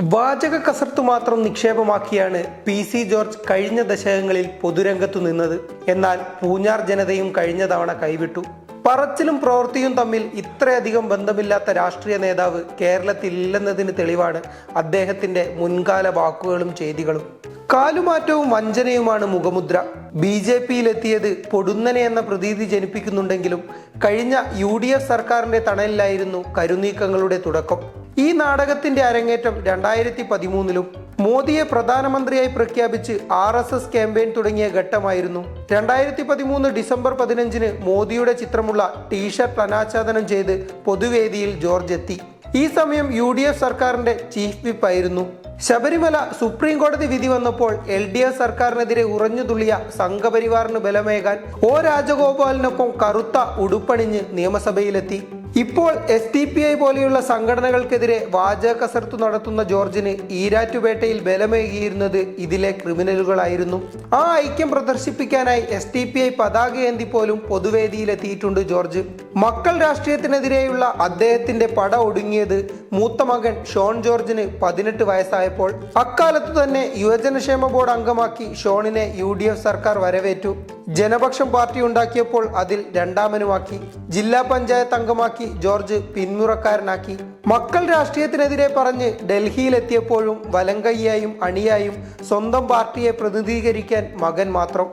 വാചക കസർത്തു മാത്രം നിക്ഷേപമാക്കിയാണ് PC. George കഴിഞ്ഞ ദശകങ്ങളിൽ പൊതുരംഗത്തു നിന്നത്. എന്നാൽ പൂഞ്ഞാർ ജനതയും കഴിഞ്ഞ തവണ കൈവിട്ടു. പറച്ചിലും പ്രവൃത്തിയും തമ്മിൽ ഇത്രയധികം ബന്ധമില്ലാത്ത രാഷ്ട്രീയ നേതാവ് കേരളത്തിൽ ഇല്ലെന്നതിന് തെളിവാണ് അദ്ദേഹത്തിന്റെ മുൻകാല വാക്കുകളും ചെയ്തികളും. കാലുമാറ്റവും വഞ്ചനയുമാണ് മുഖമുദ്ര. ബി.ജെ.പിയിലെത്തിയത് പൊടുന്നനെ എന്ന പ്രതീതി ജനിപ്പിക്കുന്നുണ്ടെങ്കിലും കഴിഞ്ഞ UDF സർക്കാരിന്റെ തണലിലായിരുന്നു കരുനീക്കങ്ങളുടെ തുടക്കം. ഈ നാടകത്തിന്റെ അരങ്ങേറ്റം 2013-ലും മോദിയെ പ്രധാനമന്ത്രിയായി പ്രഖ്യാപിച്ച് RSS ക്യാമ്പയിൻ തുടങ്ങിയ ഘട്ടമായിരുന്നു. 2013 ഡിസംബർ 15-ന് മോദിയുടെ ചിത്രമുള്ള ടീഷർട്ട് അനാച്ഛാദനം ചെയ്ത് പൊതുവേദിയിൽ ജോർജ് എത്തി. ഈ സമയം UDF സർക്കാരിന്റെ ചീഫ് വിപ്പ് ആയിരുന്നു. ശബരിമല സുപ്രീം കോടതി വിധി വന്നപ്പോൾ LDF സർക്കാരിനെതിരെ ഉറഞ്ഞുതുള്ളിയ സംഘപരിവാറിന് ബലമേകാൻ രാജഗോപാലിനൊപ്പം കറുത്ത ഉടുപ്പണിഞ്ഞ് നിയമസഭയിലെത്തി. ഇപ്പോൾ SDPI പോലെയുള്ള സംഘടനകൾക്കെതിരെ വാചക കസർത്തു നടത്തുന്ന ജോർജിന് ഈരാറ്റുപേട്ടയിൽ ബലമേകിയിരുന്നത് ഇതിലെ ക്രിമിനലുകളായിരുന്നു. ആ ഐക്യം പ്രദർശിപ്പിക്കാനായി SDPI പതാകയേന്തി പോലും പൊതുവേദിയിലെത്തിയിട്ടുണ്ട് ജോർജ്. മക്കൾ രാഷ്ട്രീയത്തിനെതിരെയുള്ള അദ്ദേഹത്തിന്റെ പട ഒടുങ്ങിയത് മൂത്ത മകൻ ഷോൺ ജോർജിന് 18 വയസ്സായപ്പോൾ. അക്കാലത്തു തന്നെ യുവജനക്ഷേമ ബോർഡ് അംഗമാക്കി ഷോണിനെ UDF സർക്കാർ വരവേറ്റു. ജനപക്ഷം പാർട്ടി ഉണ്ടാക്കിയപ്പോൾ അതിൽ രണ്ടാമനുമാക്കി. ജില്ലാ പഞ്ചായത്ത് അംഗമാക്കി ജോർജ് പിന്മുറക്കാരനാക്കി. മക്കൾ രാഷ്ട്രീയത്തിനെതിരെ പറഞ്ഞ് ഡൽഹിയിലെത്തിയപ്പോഴും വലങ്കയ്യായും അണിയായും സ്വന്തം പാർട്ടിയെ പ്രതിനിധീകരിക്കാൻ മകൻ മാത്രം.